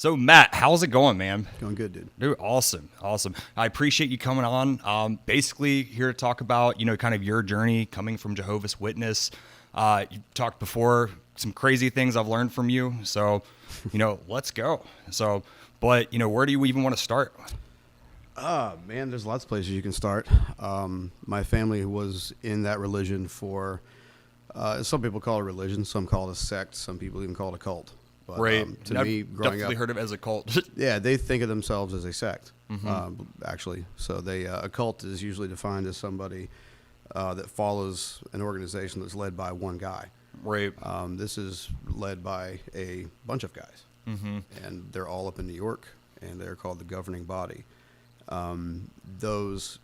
So Matt, how's it going, man? Going good, dude. Dude, awesome. I appreciate you coming on. Basically here to talk about, kind of your journey coming from Jehovah's Witness. You talked before, some crazy things I've learned from you. So, let's go. So, but, where do you even want to start? Man, there's lots of places you can start. My family was in that religion for, some people call it religion, some call it a sect, some people even call it a cult. But, Right. to I've me, growing definitely up, heard of it as a cult. yeah, they think of themselves as a sect, actually. So a cult is usually defined as somebody that follows an organization that's led by one guy. Right. This is led by a bunch of guys, and they're all up in New York, and they're called the governing body. Those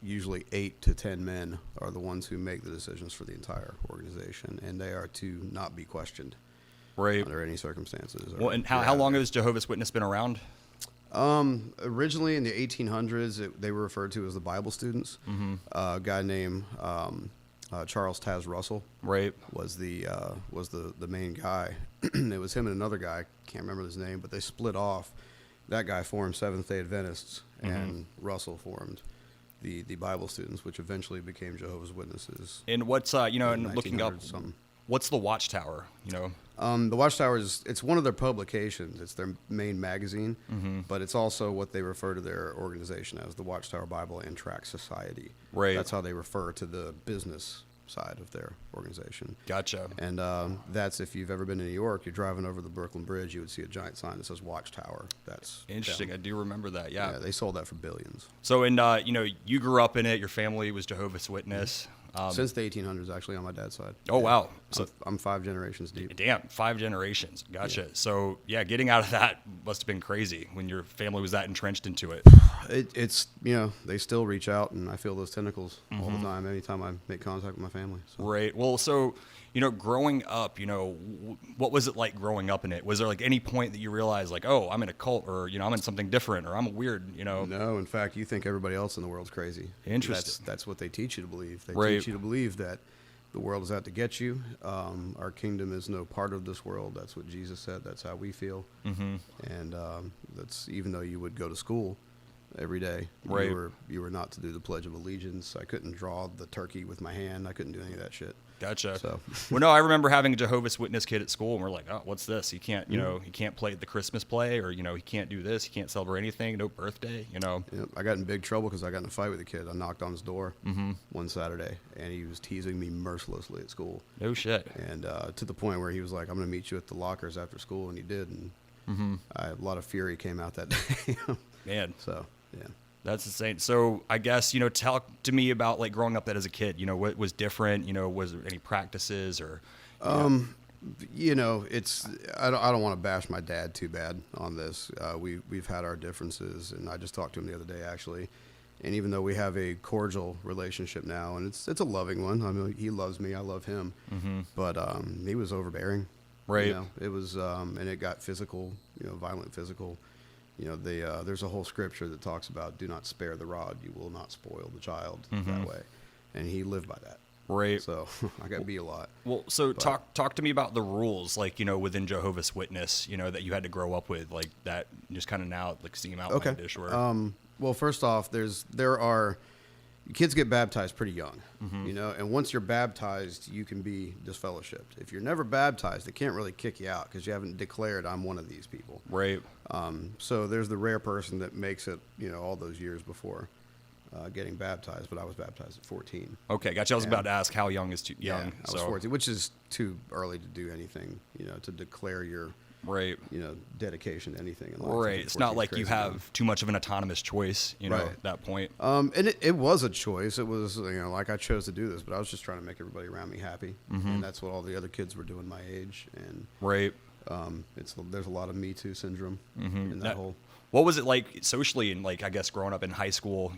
usually 8 to 10 men are the ones who make the decisions for the entire organization, and they are to not be questioned Right. under any circumstances. Well, and how long has Jehovah's Witness been around? Originally in the 1800s, they were referred to as the Bible students. A guy named Charles Taz Russell Right. was the main guy. It was him and another guy, can't remember his name, but they split off. That guy formed Seventh-day Adventists, and Russell formed the Bible students, which eventually became Jehovah's Witnesses. And what's, and looking up, 1900 something. what's the Watchtower, The Watchtower it's one of their publications. It's their main magazine, but it's also what they refer to their organization as, the Watchtower Bible and Tract Society. Right. That's how they refer to the business side of their organization. Gotcha. And that's, if you've ever been to New York, you're driving over the Brooklyn Bridge, you would see a giant sign that says Watchtower. That's Interesting. them. I do remember that. Yeah. Yeah, they sold that for billions. So, and, you grew up in it. Your family was Jehovah's Witness. Since the 1800s, actually, on my dad's side. Oh, Yeah. wow. So, I'm 5 generations deep. damn, 5 generations. Gotcha. Yeah. So, yeah, getting out of that must have been crazy when your family was that entrenched into it. It's they still reach out, and I feel those tentacles all the time, anytime I make contact with my family. So. Right. Well, so, growing up, what was it like growing up in it? Was there like any point that you realized like, oh, I'm in a cult, or, I'm in something different, or I'm a weird, No, in fact, you think everybody else in the world's crazy. Interesting. That's what they teach you to believe. They Right. teach you to believe that the world is out to get you. Our kingdom is no part of this world. That's what Jesus said. That's how we feel. And that's, even though you would go to school every day, Right. you were not to do the Pledge of Allegiance. I couldn't draw the turkey with my hand. I couldn't do any of that shit. Gotcha. So. Well, no, I remember having a Jehovah's Witness kid at school, and we're like, oh, what's this? He can't, he can't play the Christmas play, or, he can't do this. He can't celebrate anything. No birthday, Yep. I got in big trouble because I got in a fight with a kid. I knocked on his door one Saturday, and he was teasing me mercilessly at school. No shit. And to the point where he was like, I'm going to meet you at the lockers after school, and he did. And a lot of fury came out that day. Man. So, yeah. That's insane. So I guess, talk to me about like growing up that as a kid, what was different, was there any practices or, it's, I don't want to bash my dad too bad on this. We've had our differences, and I just talked to him the other day, actually. And even though we have a cordial relationship now, and it's a loving one. I mean, he loves me, I love him, but he was overbearing. Right. It was, and it got physical, violent physical. There's a whole scripture that talks about, do not spare the rod, you will not spoil the child that way. And he lived by that. Right. So I got beat a lot. Well, so talk to me about the rules, like, within Jehovah's Witness, that you had to grow up with, like that just kind of now, like seem outlandish. Okay. Or... Well, first off, kids get baptized pretty young, and once you're baptized, you can be disfellowshipped. If you're never baptized, they can't really kick you out because you haven't declared, I'm one of these people. Right. So there's the rare person that makes it, all those years before getting baptized, but I was baptized at 14. Okay, gotcha. I was about to ask how young is too young. Yeah, I was 14, which is too early to do anything, to declare your right, dedication to anything in life. Right. It's not like you have too much of an autonomous choice, right. At that point. And it was a choice. It was, like I chose to do this, but I was just trying to make everybody around me happy. And that's what all the other kids were doing my age. And right. There's a lot of Me Too syndrome in that whole. What was it like socially, and like I guess growing up in high school?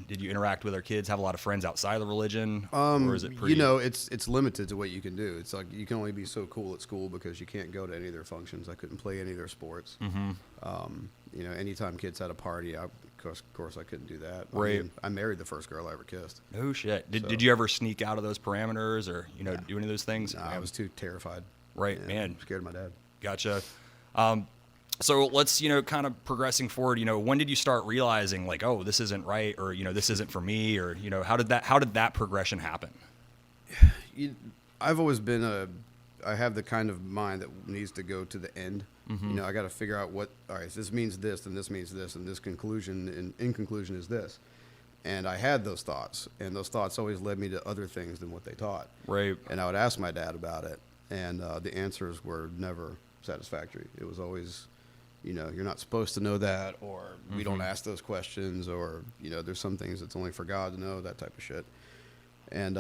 Did you interact with other kids? Have a lot of friends outside of the religion, or is it pretty? It's limited to what you can do. It's like you can only be so cool at school because you can't go to any of their functions. I couldn't play any of their sports. Anytime kids had a party, of course I couldn't do that. Right. I married the first girl I ever kissed. Oh shit! Did you ever sneak out of those parameters, or do any of those things? Nah, I was too terrified. Right, Yeah, man. Scared of my dad. Gotcha. So let's, kind of progressing forward, when did you start realizing like, oh, this isn't right, or, this isn't for me, or, how did that progression happen? I've always been I have the kind of mind that needs to go to the end. I got to figure out all right, if this means this, then this means this, and this conclusion, and in conclusion is this. And I had those thoughts, and those thoughts always led me to other things than what they taught. Right. And I would ask my dad about it, and the answers were never satisfactory. It was always, you're not supposed to know that, or we don't ask those questions, or, there's some things that's only for God to know, that type of shit. And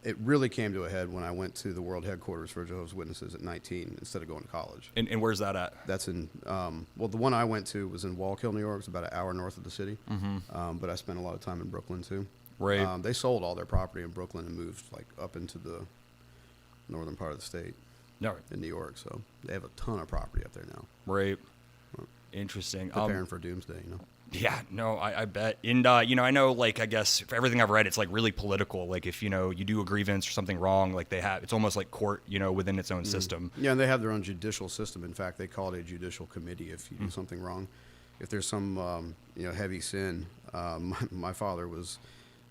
it really came to a head when I went to the world headquarters for Jehovah's Witnesses at 19 instead of going to college. And where's that at? That's in, the one I went to was in Wallkill, New York. It's about an hour north of the city. But I spent a lot of time in Brooklyn, too. Right. They sold all their property in Brooklyn and moved, up into the northern part of the state in New York. So they have a ton of property up there now. Right. Interesting. Preparing for doomsday, Yeah, no, I bet. And, I know, I guess, for everything I've read, it's, really, political. Like, if, you do a grievance or something wrong, it's almost like court, within its own system. Yeah, and they have their own judicial system. In fact, they call it a judicial committee if you do something wrong. If there's some, heavy sin, my father was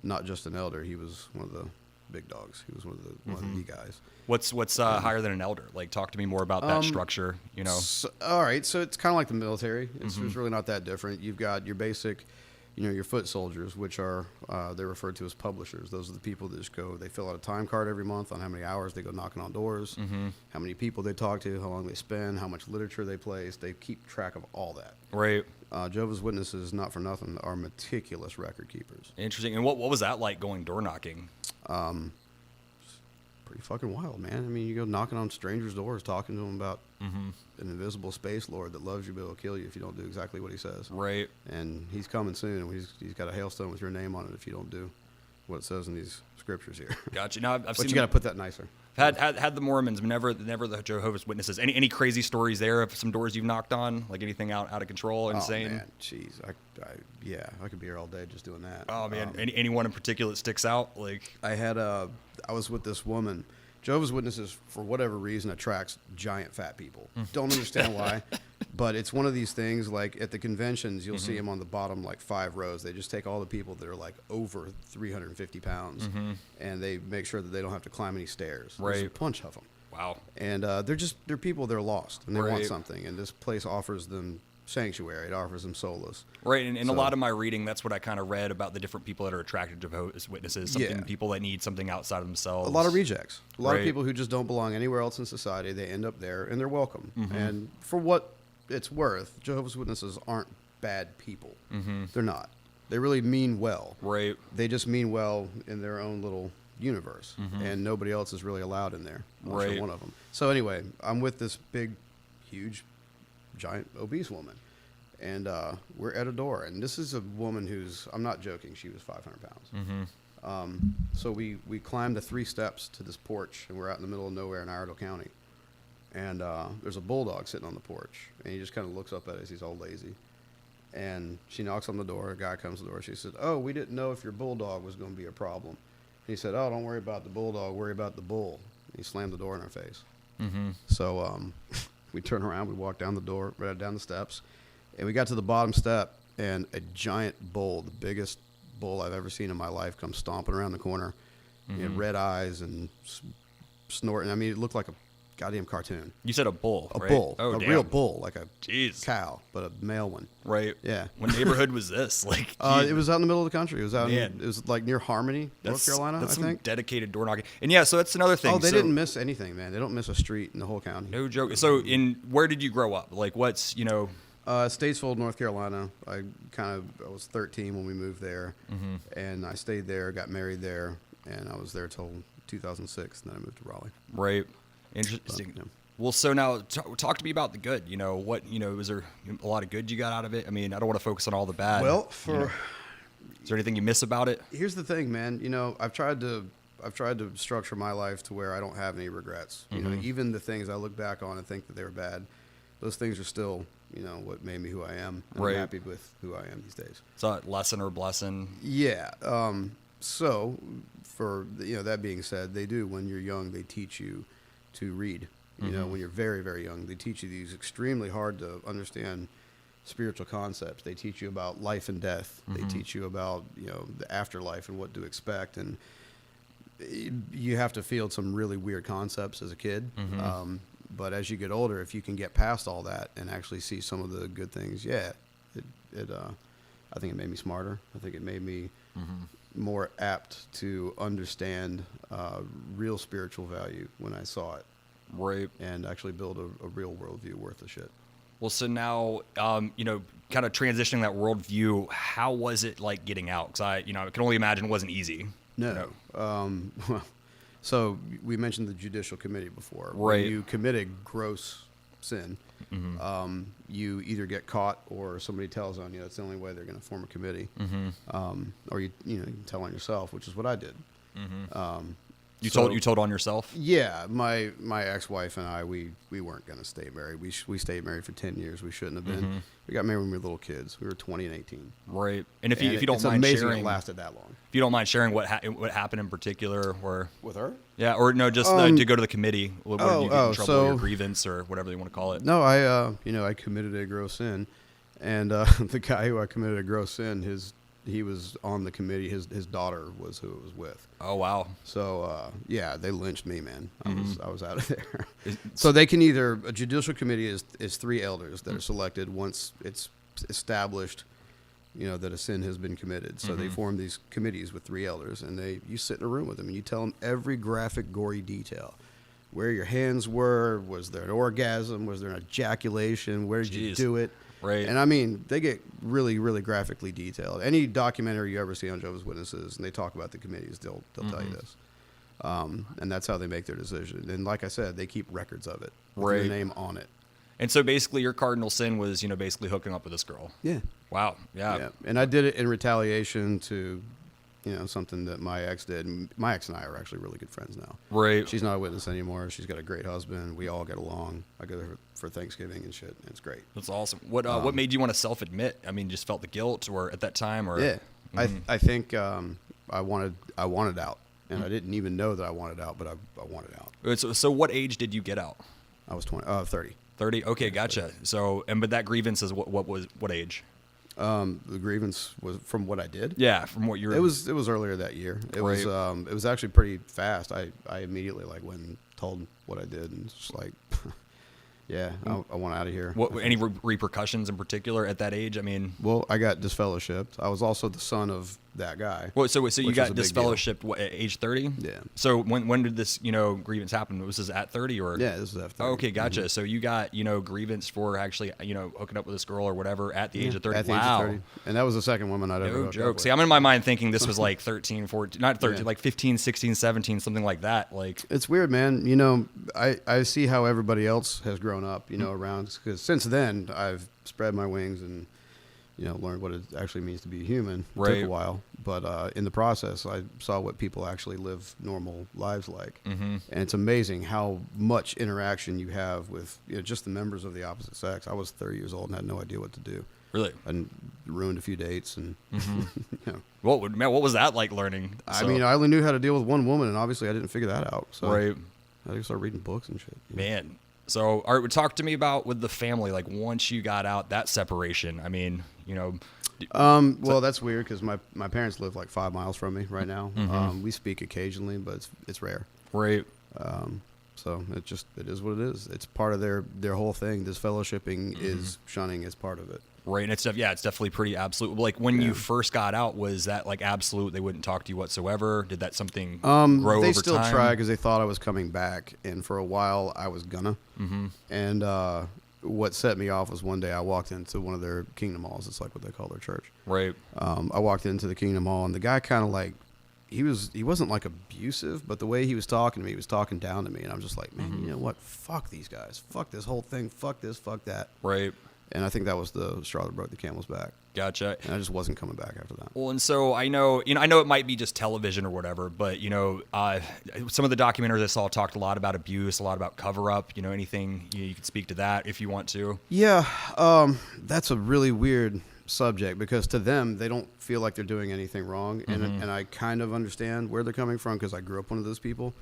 not just an elder. He was one of the big dogs. He was one of the guys. What's higher than an elder? Talk to me more about that structure, So, all right, so it's kind of like the military. It's really not that different. You've got your basic, your foot soldiers, which are, they're referred to as publishers. Those are the people that just go, they fill out a time card every month on how many hours they go knocking on doors, how many people they talk to, how long they spend, how much literature they place. They keep track of all that. Right. Jehovah's Witnesses, not for nothing, are meticulous record keepers. Interesting. And what was that like going door knocking? Pretty fucking wild, man. I mean, you go knocking on strangers' doors, talking to them about an invisible space lord that loves you but will kill you if you don't do exactly what he says. Right. And he's coming soon, and he's got a hailstone with your name on it if you don't do what it says in these scriptures here. Gotcha. No, I've But seen you got to put that nicer. Had the Mormons, never the Jehovah's Witnesses. Any crazy stories there of some doors you've knocked on? Like anything out of control, insane? Oh, man. Jeez. I could be here all day just doing that. Oh, man. Anyone in particular that sticks out? I was with this woman. Jehovah's Witnesses, for whatever reason, attracts giant fat people. Don't understand why, but it's one of these things. Like at the conventions, you'll see them on the bottom, 5 rows. They just take all the people that are over 350 pounds, and they make sure that they don't have to climb any stairs. Right. There's a bunch of them. Wow. And they're people that are lost, and they want something, and this place offers them sanctuary. It offers them solace. Right, and a lot of my reading, that's what I kind of read about the different people that are attracted to Jehovah's Witnesses. People that need something outside of themselves. A lot of rejects. A lot of people who just don't belong anywhere else in society. They end up there, and they're welcome. And for what it's worth, Jehovah's Witnesses aren't bad people. They're not. They really mean well. Right. They just mean well in their own little universe, and nobody else is really allowed in there. Unless you're one of them. So anyway, I'm with this big, huge, giant, obese woman. And we're at a door. And this is a woman who's, I'm not joking, she was 500 pounds. So we climbed the 3 steps to this porch, and we're out in the middle of nowhere in Iredell County. And there's a bulldog sitting on the porch. And he just kind of looks up at us. He's all lazy. And she knocks on the door. A guy comes to the door. She said, "Oh, we didn't know if your bulldog was going to be a problem." And he said, "Oh, don't worry about the bulldog. Worry about the bull." And he slammed the door in our face. So we turn around. We walk down the door, right down the steps. And we got to the bottom step, and a giant bull, the biggest bull I've ever seen in my life, comes stomping around the corner. He had red eyes and snorting. I mean, it looked like a goddamn cartoon. You said a bull, A right? bull. Oh, a damn. real bull, like a Jeez. cow, but a male one. Right. Yeah. What neighborhood was this? It was out in the middle of the country. It was out. Man. It was near Harmony, North Carolina. That's I some think. dedicated door knocking. And yeah, so that's another thing. Oh, they didn't miss anything, man. They don't miss a street in the whole county. No joke. So where did you grow up? What's Statesville, North Carolina. I was 13 when we moved there, and I stayed there, got married there, and I was there till 2006, and then I moved to Raleigh. Right. Interesting. But, yeah. Well, so now talk to me about the good. Was there a lot of good you got out of it? I mean, I don't want to focus on all the bad. Well, is there anything you miss about it? Here's the thing, man. I've tried to structure my life to where I don't have any regrets. Even the things I look back on and think that they were bad, those things are still, what made me who I am. And I'm happy with who I am these days. So lesson or blessing? Yeah. So for that being said, they do, when you're young, they teach you to read You know, when you're very, very young, they teach you these extremely hard to understand spiritual concepts. They teach you about life and death. They teach you about, you know, the afterlife and what to expect. And you have to field some really weird concepts as a kid. But as you get older, if you can get past all that and actually see some of the good things, I think it made me smarter. I think it made me more apt to understand real spiritual value when I saw it. Right. And actually build a real worldview worth of shit. Well, so now, you know, kind of transitioning that worldview, how was it like getting out? Because I can only imagine it wasn't easy. No. So we mentioned the judicial committee before. Right. When you commit a gross sin, you either get caught or somebody tells on you. That's the only way they're going to form a committee. Or you can tell on yourself, which is what I did. You told on yourself? Yeah, my ex-wife and I, we weren't going to stay married. We stayed married for 10 years. We shouldn't have been. We got married when we were little kids. We were 20 and 18. Right. And if you don't mind amazing sharing, it lasted that long. If you don't mind sharing what happened in particular, or With her? Yeah, or no, just to go to the committee. What did you get in trouble, so- your grievance, or whatever you want to call it? No, I committed a gross sin, and the guy who I committed a gross sin, he was on the committee. His daughter was who it was with. Oh wow! So they lynched me, man. I was out of there. So they can either a judicial committee is 3 elders that are selected once it's established, you know, that a sin has been committed. So they form these committees with 3 elders, and you sit in a room with them and you tell them every graphic, gory detail. Where your hands were, was there an orgasm, was there an ejaculation, where did you do it? Right. And I mean, they get really, really graphically detailed. Any documentary you ever see on Jehovah's Witnesses, and they talk about the committees, they'll tell you this. And that's how they make their decision. And like I said, they keep records of it with your name on it. And so basically your cardinal sin was, basically hooking up with this girl. Yeah. Wow. Yeah. And I did it in retaliation to, something that my ex did. My ex and I are actually really good friends now. Right. She's not a witness anymore. She's got a great husband. We all get along. I go there for Thanksgiving and shit. And it's great. That's awesome. What made you want to self-admit? I mean, just felt the guilt, or at that time, or yeah. I think I wanted out, and I didn't even know that I wanted out, but I wanted out. So what age did you get out? I was 30. 30. Okay, gotcha. So, but that grievance is what age? The grievance was from what I did. Yeah, from what you're. It was earlier that year. It was actually pretty fast. I immediately went and told what I did, and just like, yeah, I want out of here. Any repercussions in particular at that age? I mean, well, I got disfellowshipped. I was also the son of that guy. Well, so you got disfellowshipped at age 30? Yeah. So when did this grievance happen? Was this at 30 or? Yeah, this was at 30. Oh, okay, gotcha. So you got grievance for actually hooking up with this girl or whatever at the age of 30. At the age of 30. And that was the second woman I'd ever hooked up joke. with. See, I'm in my mind thinking this was like 13, 14, not 13, like 15, 16, 17, something like that. Like, it's weird, man. I see how everybody else has grown up, around, because since then I've spread my wings and learned what it actually means to be a human. It took a while, but in the process, I saw what people actually live normal lives like, and it's amazing how much interaction you have with just the members of the opposite sex. I was 30 years old and had no idea what to do. Really? And ruined a few dates, and what was that like learning? I mean, I only knew how to deal with one woman, and obviously I didn't figure that out. So right. I had to start reading books and shit. Man. So, all right, talk to me about with the family, like once you got out, that separation. I mean, well, that's weird because my parents live like 5 miles from me right now. We speak occasionally, but it's rare. Right. So it is what it is. It's part of their whole thing. This fellowshipping is shunning as part of it. Right, and it's definitely pretty absolute. Like when you first got out, was that like absolute? They wouldn't talk to you whatsoever. Did that something grow over time? They still tried because they thought I was coming back, and for a while I was gonna. And what set me off was one day I walked into one of their Kingdom Halls. It's like what they call their church. Right. I walked into the Kingdom Hall, and the guy kind of like he wasn't like abusive, but the way he was talking to me, he was talking down to me, and I'm just like, man, you know what? Fuck these guys. Fuck this whole thing. Fuck this. Fuck that. Right. And I think that was the straw that broke the camel's back. Gotcha. And I just wasn't coming back after that. Well, and so I know it might be just television or whatever, but some of the documentaries I saw talked a lot about abuse, a lot about cover up. Anything you could speak to that if you want to. Yeah, that's a really weird subject because to them they don't feel like they're doing anything wrong, and I kind of understand where they're coming from because I grew up one of those people.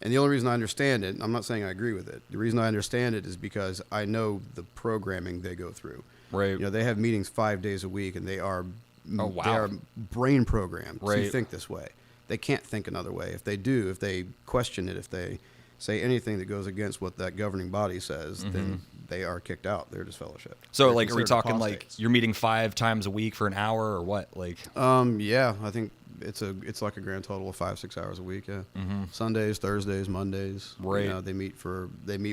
And the only reason I understand it, I'm not saying I agree with it. The reason I understand it is because I know the programming they go through. Right. You know, they have meetings 5 days a week, and they are wow. they are brain programmed Right. to think this way. They can't think another way. If they do, if they question it, if they say anything that goes against what that governing body says, then they are kicked out. They're disfellowship. So, They're like, are we considered talking like apostates. you're meeting 5 times a week for an hour or what? Like, Yeah, I think it's like a grand total of 5-6 hours a week. Yeah, Sundays, Thursdays, Mondays. Right. You know, they meet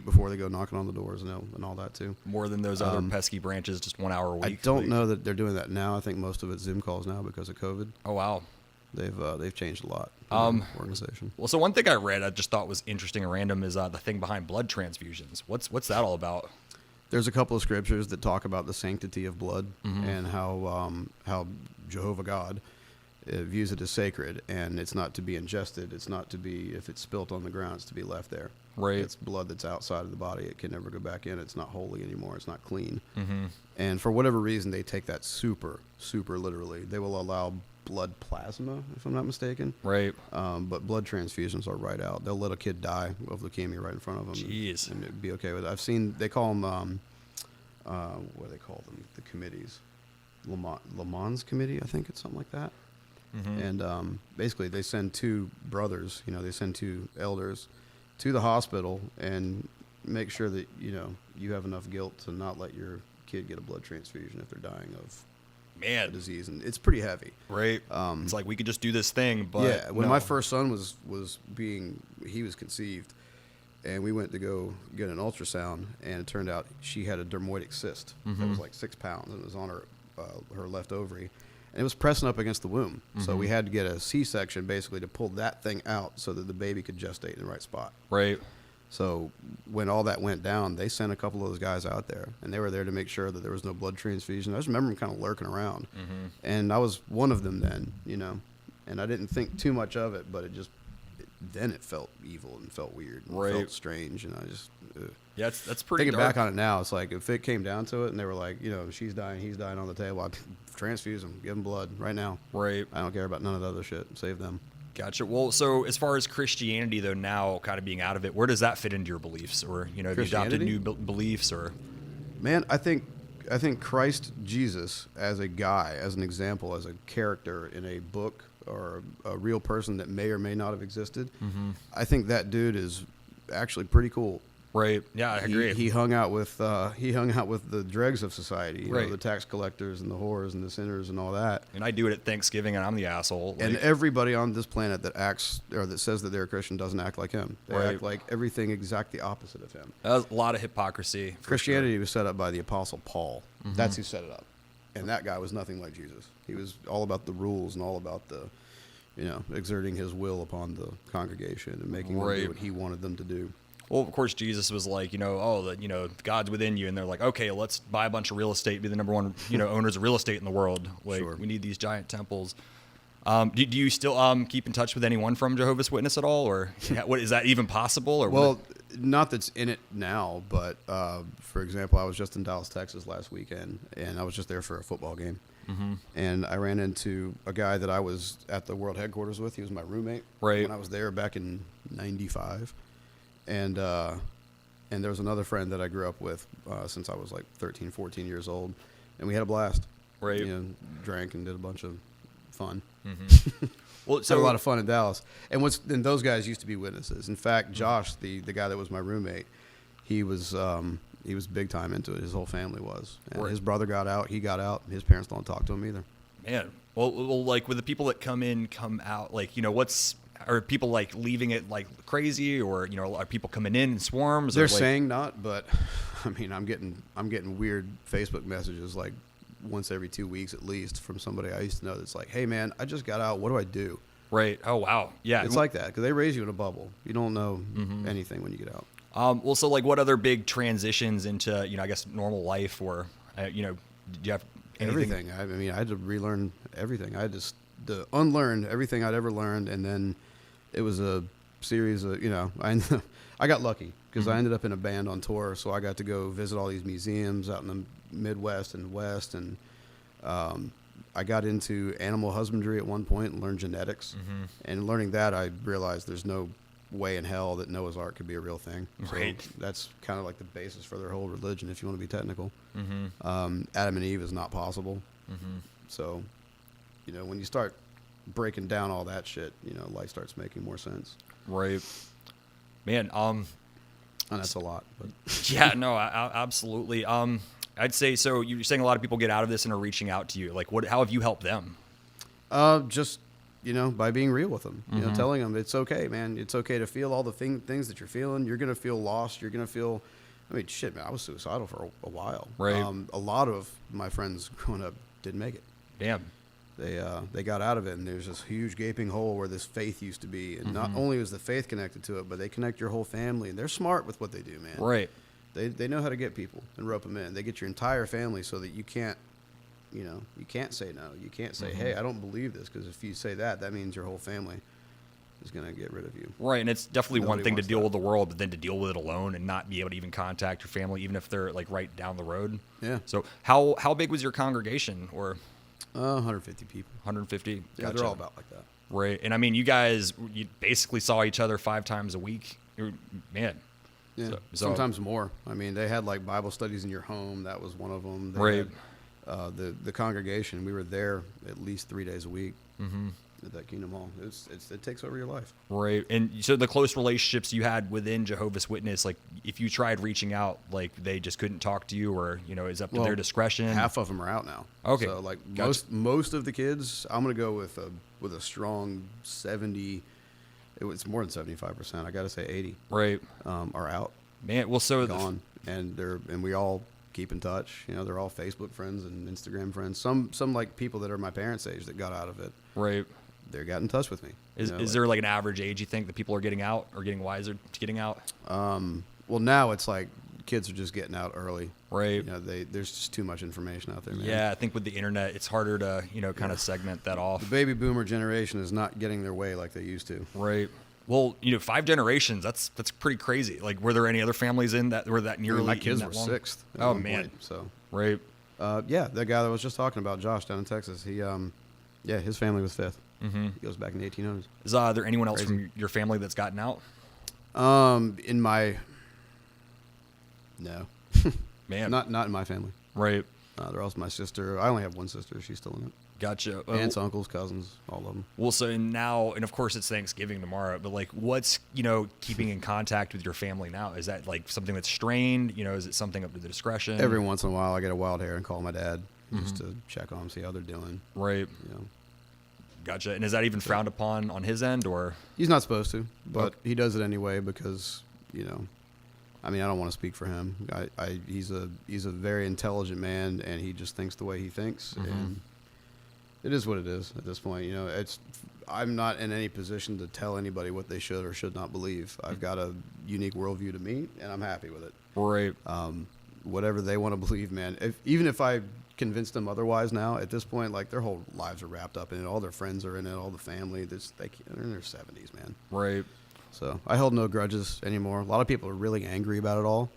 before they go knocking on the doors and all that too. more than those other pesky branches, just 1 hour a week. I don't like, know that they're doing that now. I think most of it's Zoom calls now because of COVID. Oh, wow. They've changed a lot. In the organization. Well, so one thing I read I just thought was interesting and random is the thing behind blood transfusions. What's that all about? There's a couple of scriptures that talk about the sanctity of blood and how Jehovah God views it as sacred, and it's not to be ingested. It's not to be, if it's spilt on the ground, it's to be left there. Right. It's blood that's outside of the body. It can never go back in. It's not holy anymore. It's not clean. And for whatever reason, they take that super, super literally. They will allow blood plasma, if I'm not mistaken. Right. But blood transfusions are right out. They'll let a kid die of leukemia right in front of them. Jeez. And it'd be okay with it. I've seen, they call them, what do they call them? The committees. Le Mans Committee, I think it's something like that. And basically they send 2 brothers, they send 2 elders to the hospital and make sure that, you have enough guilt to not let your kid get a blood transfusion if they're dying of a disease. And it's pretty heavy. Right. It's like we could just do this thing, but yeah, when no. my first son was conceived, and we went to go get an ultrasound, and it turned out she had a dermoidic cyst that was like 6 pounds, and it was on her left ovary, and it was pressing up against the womb. So we had to get a C-section basically to pull that thing out so that the baby could gestate in the right spot. Right. So when all that went down, they sent a couple of those guys out there, and they were there to make sure that there was no blood transfusion. I just remember them kind of lurking around, and I was one of them then, and I didn't think too much of it, but then it felt evil and felt weird and Right. felt strange, and I just Yeah, that's pretty thinking dark. back on it now. It's like if it came down to it, and they were like, she's dying, he's dying on the table, I'd transfuse him, give him blood right now. Right. I don't care about none of the other shit. Save them. Gotcha. Well, so as far as Christianity, though, now kind of being out of it, where does that fit into your beliefs? Or, have you adopted Christianity? new beliefs or? Man, I think Christ Jesus as a guy, as an example, as a character in a book or a real person that may or may not have existed, I think that dude is actually pretty cool. Right. Yeah, I agree. He hung out with the dregs of society, you know, Right. the tax collectors and the whores and the sinners and all that. And I do it at Thanksgiving, and I'm the asshole. Like, And everybody on this planet that acts or that says that they're a Christian doesn't act like him. They Right. act like everything exactly opposite of him. that was a lot of hypocrisy. for Christianity was set up by the Apostle Paul. That's who set it up. And that guy was nothing like Jesus. He was all about the rules and all about the, exerting his will upon the congregation and making them Right. do what he wanted them to do. Well, of course, Jesus was like, God's within you, and they're like, okay, let's buy a bunch of real estate, be the number one, owners of real estate in the world. Like, Sure. we need these giant temples. Do you still keep in touch with anyone from Jehovah's Witness at all, or what is that even possible? Or Well, not that's in it now, but for example, I was just in Dallas, Texas last weekend, and I was just there for a football game. And I ran into a guy that I was at the world headquarters with. He was my roommate Right. when I was there back in '95. And there was another friend that I grew up with since I was like 13, 14 years old. And we had a blast. Right. Drank and did a bunch of fun. well, Had a lot of fun in Dallas. And those guys used to be witnesses. In fact, Josh, the guy that was my roommate, he was big time into it. His whole family was. And Right. his brother got out. He got out. His parents don't talk to him either. Man, well, like with the people that come out, like, are people like leaving it like crazy, or are people coming in swarms? They're or, like, saying not, but I mean, I'm getting weird Facebook messages like once every 2 weeks at least from somebody I used to know that's like, "Hey man, I just got out. What do I do?" right? Oh wow, yeah. It's like that because they raise you in a bubble. You don't know anything when you get out. Well, so like, what other big transitions into I guess normal life, or do you have anything? Everything. I mean, I had to relearn everything. I had to unlearn everything I'd ever learned, and then it was a series of I got lucky because I ended up in a band on tour, so I got to go visit all these museums out in the Midwest and West, and I got into animal husbandry at one point and learned genetics. And learning that, I realized there's no way in hell that Noah's Ark could be a real thing. So Right. that's kind of like the basis for their whole religion, if you want to be technical. Mm-hmm. Adam and Eve is not possible. Mm-hmm. So, when you start breaking down all that shit, life starts making more sense. Right. Man, And that's a lot. But yeah, no, absolutely. I'd say, so you're saying a lot of people get out of this and are reaching out to you. Like, how have you helped them? just, by being real with them, telling them it's okay, man. It's okay to feel all the things that you're feeling. You're going to feel lost. You're going to feel, shit, man, I was suicidal for a while. Right. A lot of my friends growing up didn't make it. Damn. They got out of it, and there's this huge gaping hole where this faith used to be. And not only was the faith connected to it, but they connect your whole family. And they're smart with what they do, man. Right. They know how to get people and rope them in. They get your entire family so that you can't, you can't say no. You can't say, hey, I don't believe this, because if you say that, that means your whole family is going to get rid of you. Right, and it's definitely one Nobody thing to wants deal that. with the world, but then to deal with it alone and not be able to even contact your family, even if they're like right down the road. Yeah. So how big was your congregation, or 150 people. 150? Yeah, Gotcha. they're all about like that. Right, and you guys, you basically saw each other 5 times a week. Man. Yeah, So- sometimes more. They had like Bible studies in your home. That was one of them. They Right. had, the congregation, we were there at least 3 days a week at that Kingdom Hall. It takes over your life. Right, and so the close relationships you had within Jehovah's Witness, like if you tried reaching out, like they just couldn't talk to you, or is up to their discretion. Half of them are out now. Okay. So like Gotcha. most of the kids, I'm gonna go with a strong 70. It's more than 75%. I gotta say 80. Right, Are out, man. Well, so gone, and we all keep in touch. They're all Facebook friends and Instagram friends. Some like people that are my parents' age that got out of it. right. They got in touch with me. Is there like an average age you think that people are getting out or getting wiser to getting out? Well, now it's like kids are just getting out early. Right. There's just too much information out there, man. Yeah, I think with the internet, it's harder to kind of segment that off. The baby boomer generation is not getting their way like they used to. Right. Well, 5 generations. That's pretty crazy. Like, were there any other families in that were that nearly? My kids in were that long? 6th. at Oh one man. point, so Right. yeah, that guy that I was just talking about, Josh, down in Texas. He his family was 5th. Mm-hmm. He goes back in the 1800s. Is there anyone else Crazy. from your family that's gotten out? In my no, Man. not in my family. Right. They're all my sister. I only have one sister. She's still in it. Gotcha. Aunts, uncles, cousins, all of them. Well, so now, and of course it's Thanksgiving tomorrow, but like what's, keeping in contact with your family now? Is that like something that's strained? Is it something up to the discretion? Every once in a while, I get a wild hair and call my dad just to check on them, see how they're doing. Right. Gotcha. And is that even frowned upon on his end, or? He's not supposed to, but Okay. he does it anyway because, I don't want to speak for him. He's a very intelligent man, and he just thinks the way he thinks, and it is what it is at this point. I'm not in any position to tell anybody what they should or should not believe. I've got a unique worldview to me, and I'm happy with it. Right. Whatever they want to believe, man. Even if I convince them otherwise now, at this point, like their whole lives are wrapped up in it. All their friends are in it. All the family. They're in their 70s, man. Right. So I held no grudges anymore. A lot of people are really angry about it all.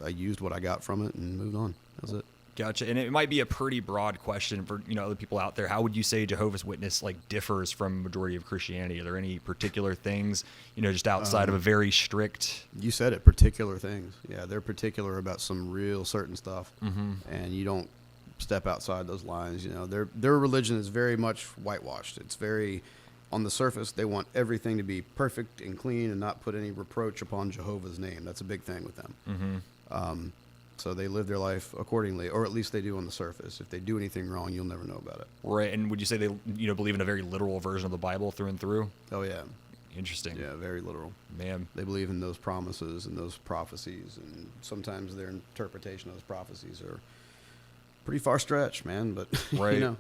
I used what I got from it and moved on. That was it. Gotcha. And it might be a pretty broad question for, other people out there. How would you say Jehovah's Witness differs from majority of Christianity? Are there any particular things, just outside of a very strict? You said it, particular things. Yeah, they're particular about some real certain stuff, and you don't step outside those lines. Their religion is very much whitewashed. It's very, on the surface, they want everything to be perfect and clean and not put any reproach upon Jehovah's name. That's a big thing with them. So they live their life accordingly, or at least they do on the surface. If they do anything wrong, you'll never know about it. Right. And would you say they, believe in a very literal version of the Bible through and through? Oh, yeah. Interesting. Yeah, very literal. Man. They believe in those promises and those prophecies, and sometimes their interpretation of those prophecies are pretty far stretched, man. But, Right.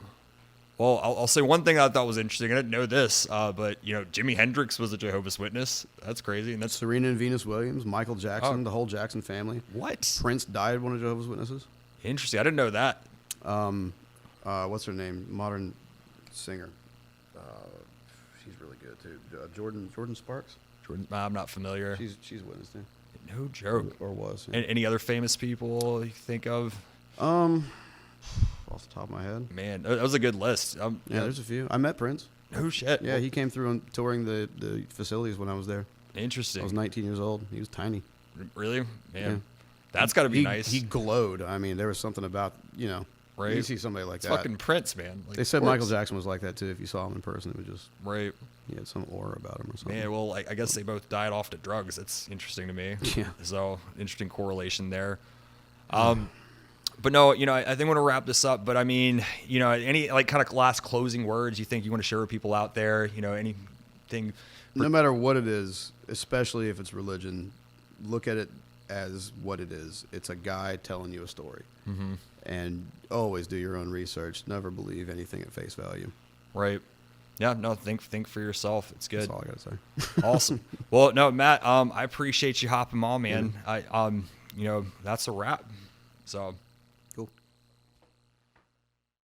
Well, I'll say one thing I thought was interesting. I didn't know this, but Jimi Hendrix was a Jehovah's Witness. That's crazy, and that's Serena and Venus Williams, Michael Jackson, Oh. the whole Jackson family. what? Prince died one of Jehovah's Witnesses. Interesting. I didn't know that. What's her name? Modern singer. She's really good too. Jordan Sparks. Jordan, I'm not familiar. She's witnessed it. No joke. Or was. Yeah. Any other famous people you think of? Off the top of my head. Man, that was a good list. Yeah, there's a few. I met Prince. No shit. Yeah, he came through and touring the facilities when I was there. Interesting. I was 19 years old. He was tiny. Really? Man. Yeah. That's got to be nice. He glowed. I mean, there was something about, Right. you see somebody like It's that. fucking Prince, man. Like, They said of course. Michael Jackson was like that too. If you saw him in person, it was just, Right. he had some aura about him or something. Man, well, I guess they both died off to drugs. That's interesting to me. Yeah. So, interesting correlation there. But no, I think I want to wrap this up. But I mean, any like kind of last closing words you think you want to share with people out there? Anything? No matter what it is, especially if it's religion, look at it as what it is. It's a guy telling you a story. Mm-hmm. And always do your own research. Never believe anything at face value. Right. Yeah, no, think for yourself. It's good. That's all I got to say. Awesome. Well, no, Matt, I appreciate you hopping on, man. That's a wrap. So